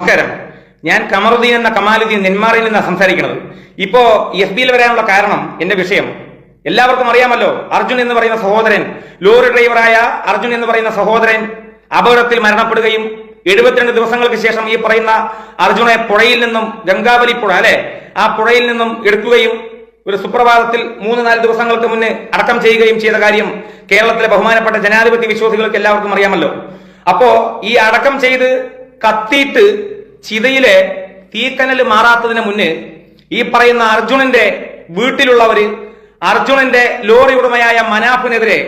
നമസ്കാരം. ഞാൻ കമറുദ്ദീൻ എന്ന കമാലുദ്ദീൻ നെന്മാറയിൽ നിന്നാണ് സംസാരിക്കുന്നത്. ഇപ്പോ FB-യിൽ വരാനുള്ള കാരണം എന്റെ വിഷയം എല്ലാവർക്കും അറിയാമല്ലോ. അർജുൻ എന്ന് പറയുന്ന സഹോദരൻ, ലോറി ഡ്രൈവറായ അർജുൻ എന്ന് പറയുന്ന സഹോദരൻ അപകടത്തിൽ മരണപ്പെടുകയും 72 ദിവസങ്ങൾക്ക് ശേഷം ഈ പറയുന്ന അർജുനെ പുഴയിൽ നിന്നും, ഗംഗാവലി പുഴ അല്ലെ, ആ പുഴയിൽ നിന്നും എടുക്കുകയും ഒരു സുപ്രഭാതത്തിൽ 3-4 ദിവസങ്ങൾക്ക് മുന്നേ അടക്കം ചെയ്യുകയും ചെയ്ത കാര്യം കേരളത്തിലെ ബഹുമാനപ്പെട്ട ജനാധിപത്യ വിശ്വാസികൾക്ക് എല്ലാവർക്കും അറിയാമല്ലോ. അപ്പോ ഈ അടക്കം ചെയ്ത് കത്തിയിട്ട് ചിതയിലെ തീക്കനൽ മാറാത്തതിന് മുന്നേ ഈ പറയുന്ന അർജുനന്റെ വീട്ടിലുള്ളവര് അർജുനന്റെ ലോറി ഉടമയായ മനാഫിനെതിരെ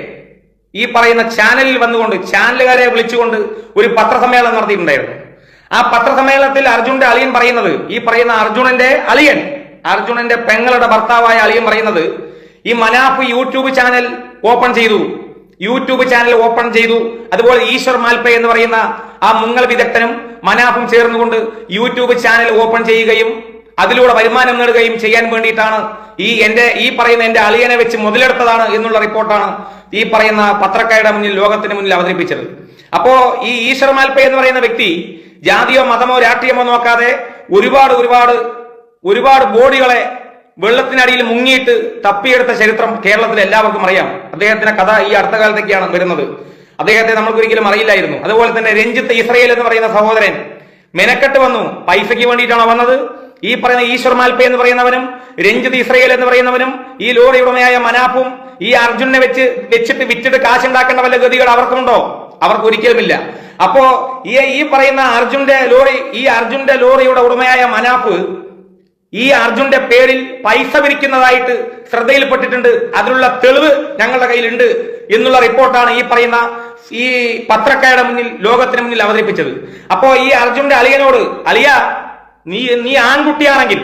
ഈ പറയുന്ന ചാനലിൽ വന്നുകൊണ്ട്, ചാനലുകാരെ വിളിച്ചുകൊണ്ട് ഒരു പത്രസമ്മേളനം നടത്തിയിട്ടുണ്ടായിരുന്നു. ആ പത്രസമ്മേളനത്തിൽ അർജുനന്റെ അളിയൻ പറയുന്നത്, ഈ പറയുന്ന അർജുനന്റെ അളിയൻ, അർജുനന്റെ പെങ്ങളുടെ ഭർത്താവായ അളിയൻ പറയുന്നത്, ഈ മനാഫ് യൂട്യൂബ് ചാനൽ ഓപ്പൺ ചെയ്തു. അതുപോലെ ഈശ്വർ മാൽപ്പെ എന്ന് പറയുന്ന ആ മുങ്ങൽ വിദഗ്ധനും മനാഫും ചേർന്നുകൊണ്ട് യൂട്യൂബ് ചാനൽ ഓപ്പൺ ചെയ്യുകയും അതിലൂടെ വരുമാനം നേടുകയും ചെയ്യാൻ വേണ്ടിയിട്ടാണ് ഈ പറയുന്ന എന്റെ അളിയനെ വെച്ച് മുതലെടുത്തതാണ് എന്നുള്ള റിപ്പോർട്ടാണ് ഈ പറയുന്ന പത്രക്കാരുടെ മുന്നിൽ, ലോകത്തിന് മുന്നിൽ അവതരിപ്പിച്ചത്. അപ്പോ ഈ ഈശ്വർ മാൽപ്പെ എന്ന് പറയുന്ന വ്യക്തി ജാതിയോ മതമോ രാഷ്ട്രീയമോ നോക്കാതെ ഒരുപാട് ബോഡികളെ വെള്ളത്തിനടിയിൽ മുങ്ങിയിട്ട് തപ്പിയെടുത്ത ചരിത്രം കേരളത്തിൽ എല്ലാവർക്കും അറിയാം. അദ്ദേഹത്തിന്റെ കഥ ഈ അടുത്ത കാലത്തേക്കാണ് വരുന്നത്. അദ്ദേഹത്തെ നമ്മൾക്ക് ഒരിക്കലും അറിയില്ലായിരുന്നു. അതുപോലെ തന്നെ രഞ്ജിത്ത് ഇസ്രയേൽ എന്ന് പറയുന്ന സഹോദരൻ മെനക്കെട്ട് വന്നു. പൈസയ്ക്ക് വേണ്ടിയിട്ടാണോ വന്നത്? ഈ പറയുന്ന ഈശ്വർ മാൽപ്പെ എന്ന് പറയുന്നവനും രഞ്ജിത്ത് ഇസ്രയേൽ എന്ന് പറയുന്നവനും ഈ ലോറി ഉടമയായ മനാഫും ഈ അർജുനെ വെച്ചിട്ട് വിറ്റിട്ട് കാശുണ്ടാക്കേണ്ട വല്ല ഗതികൾ അവർക്കുണ്ടോ? അവർക്ക് ഒരിക്കലുമില്ല. അപ്പോ ഈ പറയുന്ന അർജുന്റെ ലോറിയുടെ ഉടമയായ മനാഫ് ഈ അർജുന്റെ പേരിൽ പൈസ പിരിക്കുന്നതായിട്ട് ശ്രദ്ധയിൽപ്പെട്ടിട്ടുണ്ട്. അതിനുള്ള തെളിവ് ഞങ്ങളുടെ കയ്യിലുണ്ട് എന്നുള്ള റിപ്പോർട്ടാണ് ഈ പറയുന്ന ഈ പത്രക്കാരുടെ മുന്നിൽ, ലോകത്തിന് മുന്നിൽ അവതരിപ്പിച്ചത്. അപ്പോ ഈ അർജുന്റെ അളിയനോട്, അളിയ, നീ ആൺകുട്ടിയാണെങ്കിൽ,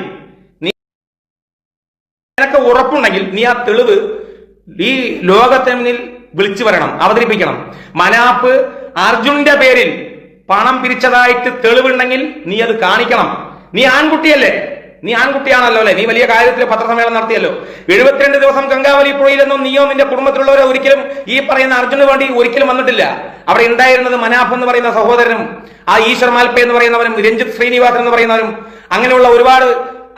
നിനക്ക് ഉറപ്പുണ്ടെങ്കിൽ നീ ആ തെളിവ് ഈ ലോകത്തിന് മുന്നിൽ വിളിച്ചു വരണം, അവതരിപ്പിക്കണം. മനാഫ് അർജുന്റെ പേരിൽ പണം പിരിച്ചതായിട്ട് തെളിവുണ്ടെങ്കിൽ നീ അത് കാണിക്കണം. നീ ആൺകുട്ടിയല്ലേ? നീ ആൺകുട്ടിയാണല്ലോ അല്ലെ? നീ വലിയ കാര്യത്തിൽ പത്രസമ്മേളനം നടത്തിയല്ലോ. 72 ദിവസം ഗംഗാവലി പുഴയിലൊന്നും നീയോ നിന്റെ കുടുംബത്തിലുള്ളവരോ ഒരിക്കലും ഈ പറയുന്ന അർജുന് വേണ്ടി ഒരിക്കലും വന്നിട്ടില്ല. അവിടെ ഉണ്ടായിരുന്നത് മനാഫ് എന്ന് പറയുന്ന സഹോദരനും ആ ഈശ്വർ മാൽപ്പെ എന്ന് പറയുന്നവരും രഞ്ജിത്ത് ശ്രീനിവാസൻ എന്ന് പറയുന്നവരും അങ്ങനെയുള്ള ഒരുപാട്,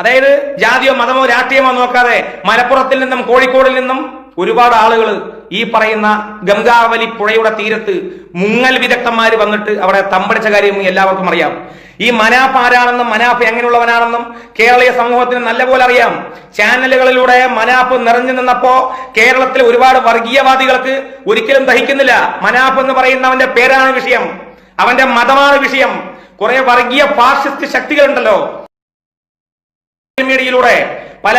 അതായത് ജാതിയോ മതമോ രാഷ്ട്രീയമോ നോക്കാതെ മലപ്പുറത്തിൽ നിന്നും കോഴിക്കോടിൽ നിന്നും ഒരുപാട് ആളുകൾ ഈ പറയുന്ന ഗംഗാവലി പുഴയുടെ തീരത്ത് മുങ്ങൽ വിദഗ്ധന്മാര് വന്നിട്ട് അവിടെ തമ്പടിച്ച കാര്യം എല്ലാവർക്കും അറിയാം. ഈ മനാഫ് ആരാണെന്നും മനാഫ് എങ്ങനെയുള്ളവനാണെന്നും കേരളീയ സമൂഹത്തിന് നല്ലപോലെ അറിയാം. ചാനലുകളിലൂടെ മനാഫ് നിറഞ്ഞു നിന്നപ്പോ കേരളത്തിലെ ഒരുപാട് വർഗീയവാദികൾക്ക് ഒരിക്കലും ദഹിക്കുന്നില്ല. മനാഫ് എന്ന് പറയുന്നവന്റെ പേരാണ് വിഷയം, അവന്റെ മതമാണ് വിഷയം. കുറെ വർഗീയ ഫാഷിസ്റ്റ് ശക്തികളുണ്ടല്ലോ മീഡിയയിലൂടെ, പല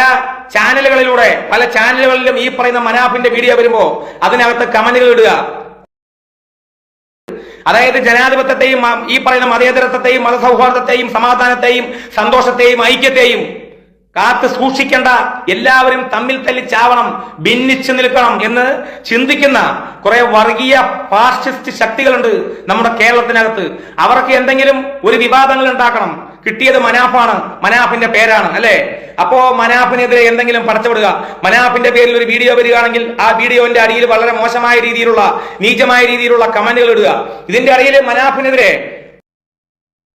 ചാനലുകളിലും ഈ പറയുന്ന മനാഫിന്റെ വീഡിയോ വരുമ്പോ അതിനകത്ത് കമന്റുകൾ ഇടുക. അതായത് ജനാധിപത്യത്തെയും ഈ പറയുന്ന മതേതരത്വത്തെയും മതസൗഹാർദ്ദത്തെയും സമാധാനത്തെയും സന്തോഷത്തെയും ഐക്യത്തെയും കാത്ത് സൂക്ഷിക്കേണ്ട, എല്ലാവരും തമ്മിൽ തല്ലി ചാവണം, ഭിന്നിച്ചു നിൽക്കണം എന്ന് ചിന്തിക്കുന്ന കുറെ വർഗീയ ഫാഷിസ്റ്റ് ശക്തികളുണ്ട് നമ്മുടെ കേരളത്തിനകത്ത്. അവർക്ക് എന്തെങ്കിലും ഒരു വിവാദങ്ങൾ ഉണ്ടാക്കണം. കിട്ടിയത് മനാഫാണ്, മനാഫിന്റെ പേരാണ് അല്ലെ? അപ്പോ മനാഫിനെതിരെ എന്തെങ്കിലും പടച്ചുവിടുക. മനാഫിന്റെ പേരിൽ ഒരു വീഡിയോ വരികയാണെങ്കിൽ ആ വീഡിയോന്റെ അടിയിൽ വളരെ മോശമായ രീതിയിലുള്ള, നീചമായ രീതിയിലുള്ള കമന്റുകൾ ഇടുക. ഇതിന്റെ അടിയിൽ മനാഫിനെതിരെ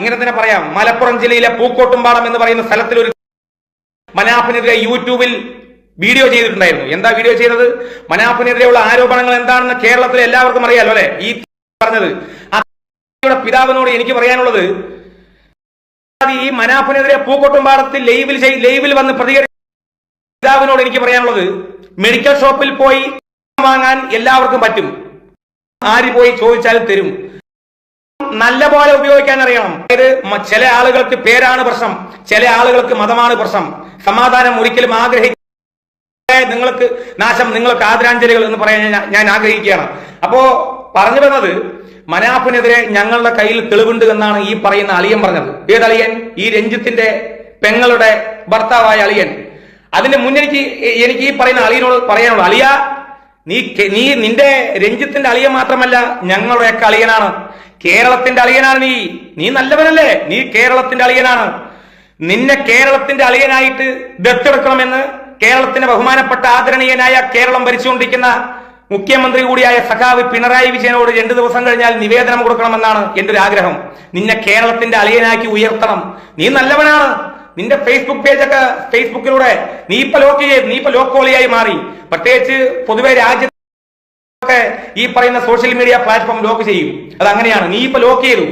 ഇങ്ങനെ തന്നെ പറയാം. മലപ്പുറം ജില്ലയിലെ പൂക്കോട്ടുംപാടം എന്ന് പറയുന്ന സ്ഥലത്തിൽ ഒരു മനാഫിനെതിരെ യൂട്യൂബിൽ വീഡിയോ ചെയ്തിട്ടുണ്ടായിരുന്നു. എന്താ വീഡിയോ ചെയ്തത്? മനാഫിനെതിരെയുള്ള ആരോപണങ്ങൾ എന്താണെന്ന് കേരളത്തിലെ എല്ലാവർക്കും അറിയാലോ അല്ലെ? ഈ പറഞ്ഞത് ആ പിതാവിനോട് എനിക്ക് പറയാനുള്ളത്, ഈ മനാഫിനെതിരെ പൂക്കോട്ടുംപാടത്തിൽ ലൈവിൽ വന്ന് പ്രതികരിച്ച പിതാവിനോട് എനിക്ക് പറയാനുള്ളത്, മെഡിക്കൽ ഷോപ്പിൽ പോയി വാങ്ങാൻ എല്ലാവർക്കും പറ്റും, ആര് പോയി ചോദിച്ചാലും തരും. നല്ല പോലെ ഉപയോഗിക്കാൻ അറിയണം. അതായത് ചില ആളുകൾക്ക് പേരാണ് പ്രശ്നം, ചില ആളുകൾക്ക് മതമാണ് പ്രശ്നം. സമാധാനം ഒരിക്കലും നിങ്ങൾക്ക് നാശം, നിങ്ങൾക്ക് ആദരാഞ്ജലികൾ എന്ന് പറയാൻ ഞാൻ ആഗ്രഹിക്കുകയാണ്. അപ്പോ പറഞ്ഞു വന്നത്, മനാഫിനെതിരെ ഞങ്ങളുടെ കയ്യിൽ തെളിവുണ്ട് എന്നാണ് ഈ പറയുന്ന അളിയൻ പറഞ്ഞത്. ഏതളിയൻ? ഈ രഞ്ജിത്തിന്റെ പെങ്ങളുടെ ഭർത്താവായ അളിയൻ. അതിന്റെ മുന്നെനിക്ക് ഈ പറയുന്ന അളിയനോട് പറയാനുള്ളൂ, അളിയ, നിന്റെ രഞ്ജിത്തിന്റെ അളിയൻ മാത്രമല്ല ഞങ്ങളുടെയൊക്കെ അളിയനാണ്, കേരളത്തിന്റെ അളിയനാണ്. നീ നല്ലവനല്ലേ? നീ കേരളത്തിന്റെ അളിയനാണ്. നിന്നെ കേരളത്തിന്റെ അളിയനായിട്ട് ദത്തെടുക്കണമെന്ന് കേരളത്തിന്റെ ബഹുമാനപ്പെട്ട ആദരണീയനായ കേരളം ഭരിച്ചുകൊണ്ടിരിക്കുന്ന മുഖ്യമന്ത്രി കൂടിയായ സഖാവ് പിണറായി വിജയനോട് 2 ദിവസം കഴിഞ്ഞാൽ നിവേദനം കൊടുക്കണമെന്നാണ് എന്റെ ഒരു ആഗ്രഹം. നിന്നെ കേരളത്തിന്റെ അളിയനാക്കി ഉയർത്തണം. നീ നല്ലവനാണ്. നിന്റെ ഫേസ്ബുക്ക് പേജൊക്കെ ഫേസ്ബുക്കിലൂടെ നീ ഇപ്പൊ ലോക്കോളിയായി മാറി. പ്രത്യേകിച്ച് പൊതുവെ രാജ്യത്തൊക്കെ ഈ പറയുന്ന സോഷ്യൽ മീഡിയ പ്ലാറ്റ്ഫോം ലോക്ക് ചെയ്യും. അത് അങ്ങനെയാണ്. നീ ഇപ്പൊ ലോക്ക് ചെയ്തു.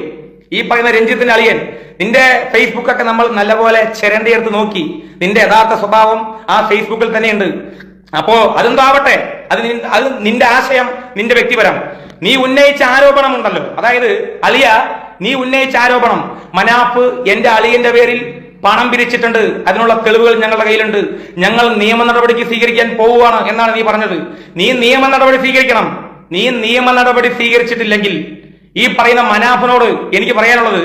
ഈ പറയുന്ന രഞ്ജിത്തിന്റെ അളിയൻ നിന്റെ ഫേസ്ബുക്ക് ഒക്കെ നമ്മൾ നല്ലപോലെ ചിരണ്ടിയെടുത്ത് നോക്കി. നിന്റെ യഥാർത്ഥ സ്വഭാവം ആ ഫേസ്ബുക്കിൽ തന്നെയുണ്ട്. അപ്പോ അതെന്താവട്ടെ, അത് നിന്റെ ആശയം, നിന്റെ വ്യക്തിപരം. നീ ഉന്നയിച്ച ആരോപണം ഉണ്ടല്ലോ, അതായത് അളിയ നീ ഉന്നയിച്ച ആരോപണം മനാഫ് എന്റെ അളിയന്റെ പേരിൽ പണം പിരിച്ചിട്ടുണ്ട്, അതിനുള്ള തെളിവുകൾ ഞങ്ങളുടെ കയ്യിലുണ്ട്, ഞങ്ങൾ നിയമ നടപടിക്ക് സ്വീകരിക്കാൻ പോവുകയാണ് എന്നാണ് നീ പറഞ്ഞത്. നീ നിയമ നടപടി സ്വീകരിക്കണം. നീ നിയമ നടപടി സ്വീകരിച്ചിട്ടില്ലെങ്കിൽ ഈ പറയുന്ന മനാഫിനോട് എനിക്ക് പറയാനുള്ളത്,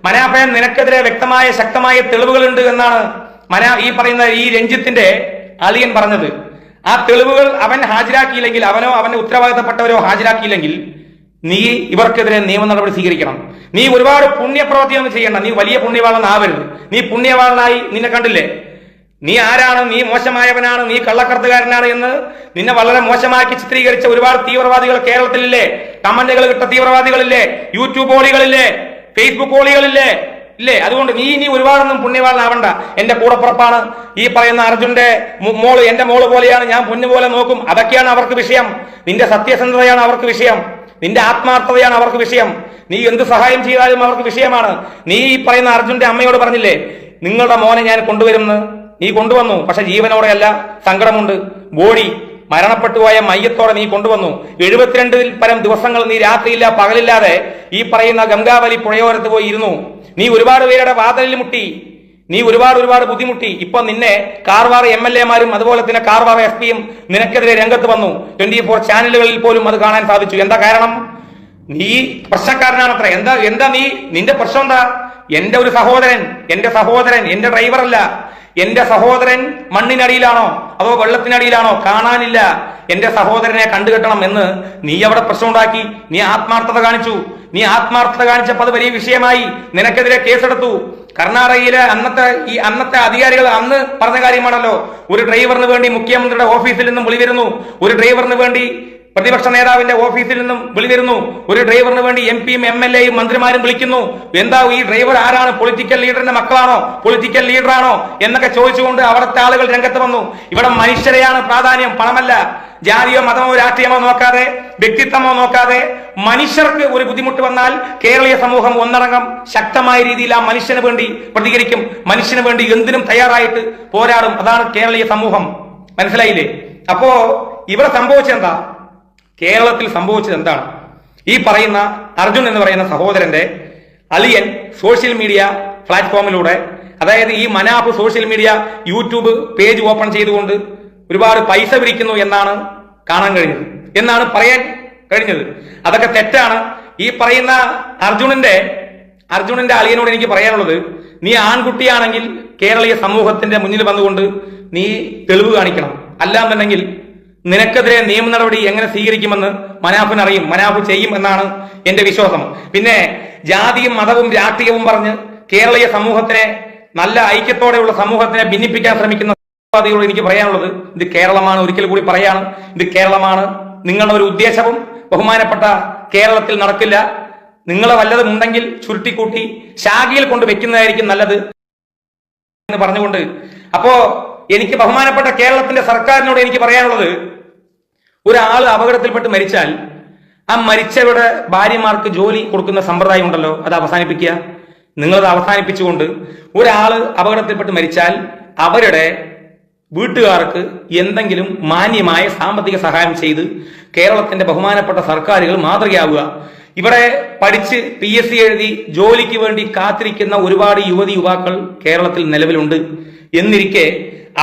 മനാഫെ നിനക്കെതിരെ വ്യക്തമായ ശക്തമായ തെളിവുകളുണ്ട് എന്നാണ് ഈ പറയുന്ന ഈ രഞ്ജിത്തിന്റെ അളിയൻ പറഞ്ഞത്. ആ തെളിവുകൾ അവൻ ഹാജരാക്കിയില്ലെങ്കിൽ, അവനോ അവന്റെ ഉത്തരവാദിത്തപ്പെട്ടവരോ ഹാജരാക്കിയില്ലെങ്കിൽ നീ ഇവർക്കെതിരെ നിയമ നടപടി സ്വീകരിക്കണം. നീ ഒരുപാട് പുണ്യപ്രവൃത്തിയൊന്നും ചെയ്യണ്ട. നീ വലിയ പുണ്യവാളനാവരുത്. നീ പുണ്യവാളനായി നിന്നെ കണ്ടില്ലേ? നീ ആരാണ്, നീ മോശമായവനാണ്, നീ കള്ളക്കടത്തുകാരനാണ് എന്ന് നിന്നെ വളരെ മോശമാക്കി ചിത്രീകരിച്ച ഒരുപാട് തീവ്രവാദികൾ കേരളത്തിലില്ലേ? കമന്റുകൾ കിട്ട തീവ്രവാദികളില്ലേ? യൂട്യൂബ് ഓളികളില്ലേ? ഫേസ്ബുക്ക് ഓളികളില്ലേ? ഇല്ലേ? അതുകൊണ്ട് നീ ഒരുപാടൊന്നും പുണ്യവാളനാവണ്ട. എന്റെ കൂടപ്പുറപ്പാണ് ഈ പറയുന്ന അർജുന്റെ മോള്, എന്റെ മോള് പോലെയാണ്, ഞാൻ പൊന്നുപോലെ നോക്കും. അതൊക്കെയാണ് അവർക്ക് വിഷയം. നിന്റെ സത്യസന്ധതയാണ് അവർക്ക് വിഷയം. നിന്റെ ആത്മാർത്ഥതയാണ് അവർക്ക് വിഷയം. നീ എന്ത് സഹായം ചെയ്താലും അവർക്ക് വിഷയമാണ്. നീ ഈ പറയുന്ന അർജുന്റെ അമ്മയോട് പറഞ്ഞില്ലേ, നിങ്ങളുടെ മോനെ ഞാൻ കൊണ്ടുവരുമെന്ന്? നീ കൊണ്ടുവന്നു, പക്ഷെ ജീവനോടെയല്ല, സങ്കടമുണ്ട്. ബോഡി മരണപ്പെട്ടുപോയ മയ്യത്തോടെ നീ കൊണ്ടുവന്നു. 72 പരം ദിവസങ്ങൾ നീ രാത്രിയില്ല പകലില്ലാതെ ഈ പറയുന്ന ഗംഗാവലി പുഴയോരത്ത് പോയി ഇരുന്നു. നീ ഒരുപാട് പേരുടെ വാതിലിൽ മുട്ടി. നീ ഒരുപാട് ബുദ്ധിമുട്ടി. ഇപ്പൊ നിന്നെ കാർവാർ MLA-മാരും അതുപോലെ തന്നെ കാർവാർ SP-യും നിനക്കെതിരെ രംഗത്ത് വന്നു. 24 ചാനലുകളിൽ പോലും അത് കാണാൻ സാധിച്ചു. എന്താ കാരണം? നീ പ്രശ്നക്കാരനാണത്ര. എന്താ നിന്റെ പ്രശ്നം എന്താ? എന്റെ ഒരു സഹോദരൻ, എന്റെ ഡ്രൈവറല്ല, എന്റെ സഹോദരൻ മണ്ണിനടിയിലാണോ അതോ വെള്ളത്തിനടിയിലാണോ കാണാനില്ല. എന്റെ സഹോദരനെ കണ്ടുകെട്ടണം എന്ന് നീ അവിടെ പ്രശ്നമുണ്ടാക്കി. നീ ആത്മാർത്ഥത കാണിച്ചപ്പോൾ അത് വലിയ വിഷയമായി. നിനക്കെതിരെ കേസെടുത്തു. കർണാടകയിലെ അന്നത്തെ അധികാരികൾ അന്ന് പറഞ്ഞ കാര്യമാണല്ലോ, ഒരു ഡ്രൈവറിന് വേണ്ടി മുഖ്യമന്ത്രിയുടെ ഓഫീസിൽ നിന്നും വിളി വരുന്നു, ഒരു ഡ്രൈവറിന് വേണ്ടി പ്രതിപക്ഷ നേതാവിന്റെ ഓഫീസിൽ നിന്നും വിളി വരുന്നു, ഒരു ഡ്രൈവറിന് വേണ്ടി MP-യും MLA-യും മന്ത്രിമാരും വിളിക്കുന്നു. എന്താ ഈ ഡ്രൈവർ ആരാണ്? പൊളിറ്റിക്കൽ ലീഡറിന്റെ മക്കളാണോ? പൊളിറ്റിക്കൽ ലീഡറാണോ എന്നൊക്കെ ചോദിച്ചുകൊണ്ട് അവിടുത്തെ ആളുകൾ രംഗത്ത് വന്നു. ഇവിടെ മനുഷ്യരെയാണ് പ്രാധാന്യം, പണമല്ല. ജാതിയോ മതമോ രാഷ്ട്രീയമോ നോക്കാതെ, വ്യക്തിത്വമോ നോക്കാതെ മനുഷ്യർക്ക് ഒരു ബുദ്ധിമുട്ട് വന്നാൽ കേരളീയ സമൂഹം ഒന്നടങ്കം ശക്തമായ രീതിയിൽ ആ മനുഷ്യന് വേണ്ടി പ്രതികരിക്കും. മനുഷ്യന് വേണ്ടി എന്തിനും തയ്യാറായിട്ട് പോരാടും. അതാണ് കേരളീയ സമൂഹം. മനസ്സിലായില്ലേ? അപ്പോ ഇവിടെ സംഭവിച്ചെന്താ? കേരളത്തിൽ സംഭവിച്ചത് എന്താണ്? ഈ പറയുന്ന അർജുൻ എന്ന് പറയുന്ന സഹോദരന്റെ അളിയൻ സോഷ്യൽ മീഡിയ പ്ലാറ്റ്ഫോമിലൂടെ, അതായത് ഈ Manaf social media YouTube page open ചെയ്തുകൊണ്ട് ഒരുപാട് പൈസ പിരിക്കുന്നു എന്നാണ് കാണാൻ കഴിഞ്ഞത്, എന്നാണ് പറയാൻ കഴിഞ്ഞത്. അതൊക്കെ തെറ്റാണ്. ഈ പറയുന്ന അർജുനന്റെ അളിയനോട് എനിക്ക് പറയാനുള്ളത്, നീ ആൺകുട്ടിയാണെങ്കിൽ കേരളീയ സമൂഹത്തിന്റെ മുന്നിൽ വന്നുകൊണ്ട് നീ തെളിവ് കാണിക്കണം. അല്ലാന്നുണ്ടെങ്കിൽ നിനക്കെതിരെ നിയമ നടപടി എങ്ങനെ സ്വീകരിക്കുമെന്ന് മനാഫിന് അറിയും. മനാഫ് ചെയ്യും എന്നാണ് എന്റെ വിശ്വാസം. പിന്നെ ജാതിയും മതവും രാഷ്ട്രീയവും പറഞ്ഞ് കേരളീയ സമൂഹത്തിനെ, നല്ല ഐക്യത്തോടെയുള്ള സമൂഹത്തിനെ ഭിന്നിപ്പിക്കാൻ ശ്രമിക്കുന്ന ോട് എനിക്ക് പറയാനുള്ളത്, ഇത് കേരളമാണ്. ഒരിക്കൽ കൂടി പറയാണ്, ഇത് കേരളമാണ്. നിങ്ങളുടെ ഒരു ഉദ്ദേശവും ബഹുമാനപ്പെട്ട കേരളത്തിൽ നടക്കില്ല. നിങ്ങളെ വല്ലതും ഉണ്ടെങ്കിൽ ചുരുട്ടിക്കൂട്ടി ശാഖയിൽ കൊണ്ട് വെക്കുന്നതായിരിക്കും നല്ലത് എന്ന് പറഞ്ഞുകൊണ്ട്, അപ്പോ എനിക്ക് ബഹുമാനപ്പെട്ട കേരളത്തിന്റെ സർക്കാരിനോട് എനിക്ക് പറയാനുള്ളത്, ഒരാൾ അപകടത്തിൽപ്പെട്ട് മരിച്ചാൽ ആ മരിച്ചവരുടെ ഭാര്യമാർക്ക് ജോലി കൊടുക്കുന്ന സമ്പ്രദായം ഉണ്ടല്ലോ, അത് അവസാനിപ്പിക്കുക. നിങ്ങളത് അവസാനിപ്പിച്ചുകൊണ്ട് ഒരാൾ അപകടത്തിൽപ്പെട്ട് മരിച്ചാൽ അവരുടെ വീട്ടുകാർക്ക് എന്തെങ്കിലും മാന്യമായ സാമ്പത്തിക സഹായം ചെയ്ത് കേരളത്തിന്റെ ബഹുമാനപ്പെട്ട സർക്കാരുകൾ മാതൃകയാവുക. ഇവിടെ പഠിച്ച് PSC എഴുതി ജോലിക്ക് വേണ്ടി കാത്തിരിക്കുന്ന ഒരുപാട് യുവാക്കൾ കേരളത്തിൽ നിലവിലുണ്ട്. എന്നിരിക്കെ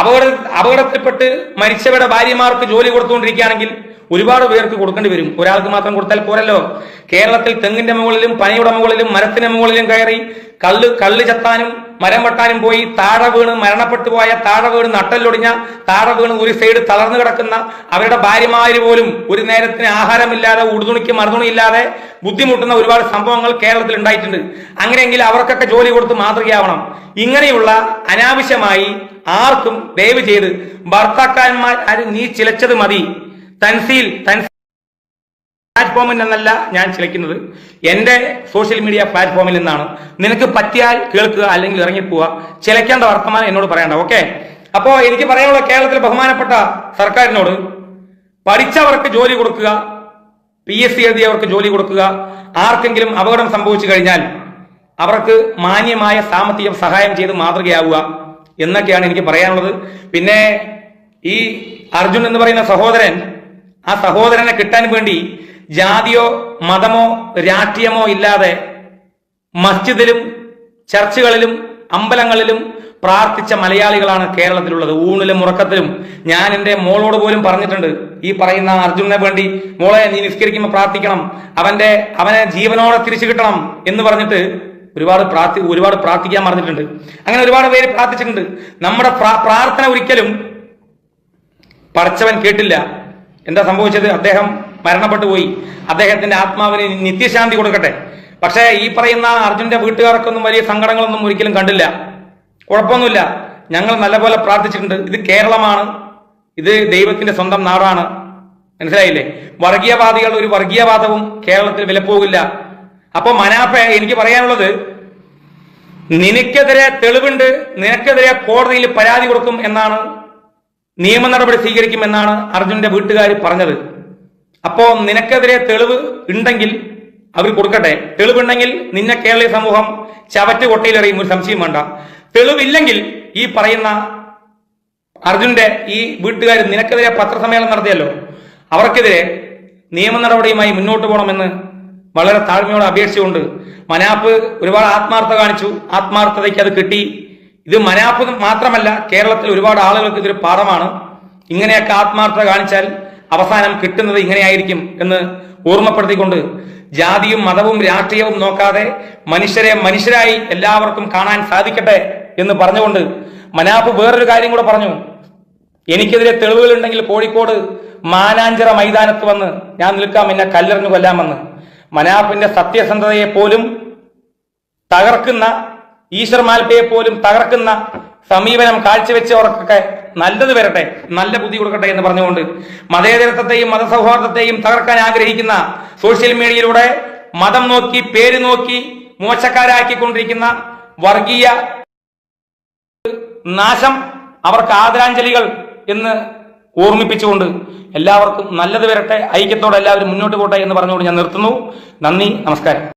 അപകടത്തിൽപ്പെട്ട് മരിച്ചവരുടെ ഭാര്യമാർക്ക് ജോലി കൊടുത്തുകൊണ്ടിരിക്കുകയാണെങ്കിൽ ഒരുപാട് പേർക്ക് കൊടുക്കേണ്ടി വരും. ഒരാൾക്ക് മാത്രം കൊടുത്താൽ പോരല്ലോ. കേരളത്തിൽ തെങ്ങിന്റെ മുകളിലും പനയുടെ മുകളിലും മരത്തിന്റെ മുകളിലും കയറി കള്ള് ചത്താനും മരം വെട്ടാനും പോയി താഴെ വീണ് മരണപ്പെട്ടു പോയ, താഴെ വീണ് നട്ടല്ലൊടിഞ്ഞ, താഴെ വീണ് ഒരു സൈഡ് തളർന്നു കിടക്കുന്ന അവരുടെ ഭാര്യമാര് പോലും ഒരു നേരത്തിന് ആഹാരമില്ലാതെ, ഉടുതുണിക്ക് മറുതുണിയില്ലാതെ ബുദ്ധിമുട്ടുന്ന ഒരുപാട് സംഭവങ്ങൾ കേരളത്തിൽ ഉണ്ടായിട്ടുണ്ട്. അങ്ങനെയെങ്കിൽ അവർക്കൊക്കെ ജോലി കൊടുത്ത് മാതൃകയാവണം. ഇങ്ങനെയുള്ള അനാവശ്യമായി ആർക്കും ദയവ് ചെയ്ത് ഭർത്താക്കന്മാർ നീ ചിലച്ചത് മതി. തൻസീൽ പ്ലാറ്റ്ഫോമിൽ നിന്നല്ല ഞാൻ ചിലക്കുന്നത്, എന്റെ സോഷ്യൽ മീഡിയ പ്ലാറ്റ്ഫോമിൽ നിന്നാണ്. നിനക്ക് പറ്റിയാൽ കേൾക്കുക, അല്ലെങ്കിൽ ഇറങ്ങിപ്പോവുക. ചിലക്കേണ്ട വർത്തമാനം എന്നോട് പറയണ്ട. ഓക്കെ? അപ്പോ എനിക്ക് പറയാനുള്ള കേരളത്തിലെ ബഹുമാനപ്പെട്ട സർക്കാരിനോട്, പഠിച്ചവർക്ക് ജോലി കൊടുക്കുക, PSC എഴുതിയവർക്ക് ജോലി കൊടുക്കുക. ആർക്കെങ്കിലും അപകടം സംഭവിച്ചു കഴിഞ്ഞാൽ അവർക്ക് മാന്യമായ സാമ്പത്തിക സഹായം ചെയ്ത് മാതൃകയാവുക എന്നൊക്കെയാണ് എനിക്ക് പറയാനുള്ളത്. പിന്നെ ഈ അർജുൻ എന്ന് പറയുന്ന സഹോദരൻ, ആ സഹോദരനെ കിട്ടാൻ വേണ്ടി ജാതിയോ മതമോ രാഷ്ട്രീയമോ ഇല്ലാതെ മസ്ജിദിലും ചർച്ചുകളിലും അമ്പലങ്ങളിലും പ്രാർത്ഥിച്ച മലയാളികളാണ് കേരളത്തിലുള്ളത്. ഊണിലും ഉറക്കത്തിലും. ഞാൻ എന്റെ മോളോട് പോലും പറഞ്ഞിട്ടുണ്ട്, ഈ പറയുന്ന അർജുനെ വേണ്ടി, മോളെ നീ നിസ്കരിക്കുമ്പോൾ പ്രാർത്ഥിക്കണം, അവനെ ജീവനോടെ തിരിച്ചു കിട്ടണം എന്ന് പറഞ്ഞിട്ട് ഒരുപാട് പ്രാർത്ഥിക്കാൻ പറഞ്ഞിട്ടുണ്ട്. അങ്ങനെ ഒരുപാട് പേര് പ്രാർത്ഥിച്ചിട്ടുണ്ട്. നമ്മുടെ പ്രാർത്ഥന ഒരിക്കലും പടച്ചവൻ കേട്ടില്ല. എന്താ സംഭവിച്ചത്? അദ്ദേഹം മരണപ്പെട്ടു പോയി. അദ്ദേഹത്തിന്റെ ആത്മാവിന് നിത്യശാന്തി കൊടുക്കട്ടെ. പക്ഷേ ഈ പറയുന്ന അർജുന്റെ വീട്ടുകാർക്കൊന്നും വലിയ സങ്കടങ്ങളൊന്നും ഒരിക്കലും കണ്ടില്ല. കുഴപ്പമൊന്നുമില്ല, ഞങ്ങൾ നല്ലപോലെ പ്രാർത്ഥിച്ചിട്ടുണ്ട്. ഇത് കേരളമാണ്, ഇത് ദൈവത്തിന്റെ സ്വന്തം നാടാണ്. മനസ്സിലായില്ലേ? വർഗീയവാദികളുടെ ഒരു വർഗീയവാദവും കേരളത്തിൽ വിലപ്പോകില്ല. അപ്പൊ മനാഫെ, എനിക്ക് പറയാനുള്ളത്, നിനക്കെതിരെ തെളിവുണ്ട്, നിനക്കെതിരെ കോടതിയിൽ പരാതി കൊടുക്കും എന്നാണ്, നിയമ നടപടി സ്വീകരിക്കുമെന്നാണ് അർജുന്റെ വീട്ടുകാർ പറഞ്ഞത്. അപ്പോ നിനക്കെതിരെ തെളിവ് ഉണ്ടെങ്കിൽ അവർ കൊടുക്കട്ടെ. തെളിവുണ്ടെങ്കിൽ നിന്നെ കേരളീയ സമൂഹം ചവറ്റ് കൊട്ടയിലെറിയും, ഒരു സംശയം വേണ്ട. തെളിവില്ലെങ്കിൽ ഈ പറയുന്ന അർജുന്റെ ഈ വീട്ടുകാർ നിനക്കെതിരെ പത്രസമ്മേളനം നടത്തിയല്ലോ, അവർക്കെതിരെ നിയമ നടപടിയുമായി മുന്നോട്ട് പോകണമെന്ന് വളരെ താഴ്മയോടെ അപേക്ഷിച്ചുകൊണ്ട്, മനാഫ് ഒരുപാട് ആത്മാർത്ഥത കാണിച്ചു, ആത്മാർത്ഥതയ്ക്ക് അത് കിട്ടി. ഇത് മനാഫ് മാത്രമല്ല, കേരളത്തിൽ ഒരുപാട് ആളുകൾക്ക് ഇതൊരു പാഠമാണ്. ഇങ്ങനെയൊക്കെ ആത്മാർത്ഥത കാണിച്ചാൽ അവസാനം കിട്ടുന്നത് ഇങ്ങനെയായിരിക്കും എന്ന് ഓർമ്മപ്പെടുത്തിക്കൊണ്ട്, ജാതിയും മതവും രാഷ്ട്രീയവും നോക്കാതെ മനുഷ്യരെ മനുഷ്യരായി എല്ലാവർക്കും കാണാൻ സാധിക്കട്ടെ എന്ന് പറഞ്ഞുകൊണ്ട് മനാഫ് വേറൊരു കാര്യം കൂടെ പറഞ്ഞു. എനിക്കെതിരെ തെളിവുകളുണ്ടെങ്കിൽ കോഴിക്കോട് മാനാഞ്ചിറ മൈതാനത്ത് വന്ന് ഞാൻ നിൽക്കാം, എന്നെ കല്ലെറിഞ്ഞു കൊല്ലാമെന്ന്. മനാഫിന്റെ സത്യസന്ധതയെ പോലും തകർക്കുന്ന, ഈശ്വർ മാൽപ്പയെ പോലും തകർക്കുന്ന സമീപനം കാഴ്ചവെച്ചവർക്കൊക്കെ നല്ലത് വരട്ടെ, നല്ല ബുദ്ധി കൊടുക്കട്ടെ എന്ന് പറഞ്ഞുകൊണ്ട്, മതേതരത്വത്തെയും മതസൗഹാർദ്ദത്തെയും തകർക്കാൻ ആഗ്രഹിക്കുന്ന, സോഷ്യൽ മീഡിയയിലൂടെ മതം നോക്കി പേര് നോക്കി മോശക്കാരാക്കിക്കൊണ്ടിരിക്കുന്ന വർഗീയ നാശം അവർക്ക് ആദരാഞ്ജലികൾ എന്ന് ഓർമ്മിപ്പിച്ചുകൊണ്ട് എല്ലാവർക്കും നല്ലത് വരട്ടെ, ഐക്യത്തോടെ എല്ലാവരും മുന്നോട്ട് പോട്ടെ എന്ന് പറഞ്ഞുകൊണ്ട് ഞാൻ നിർത്തുന്നു. നന്ദി, നമസ്കാരം.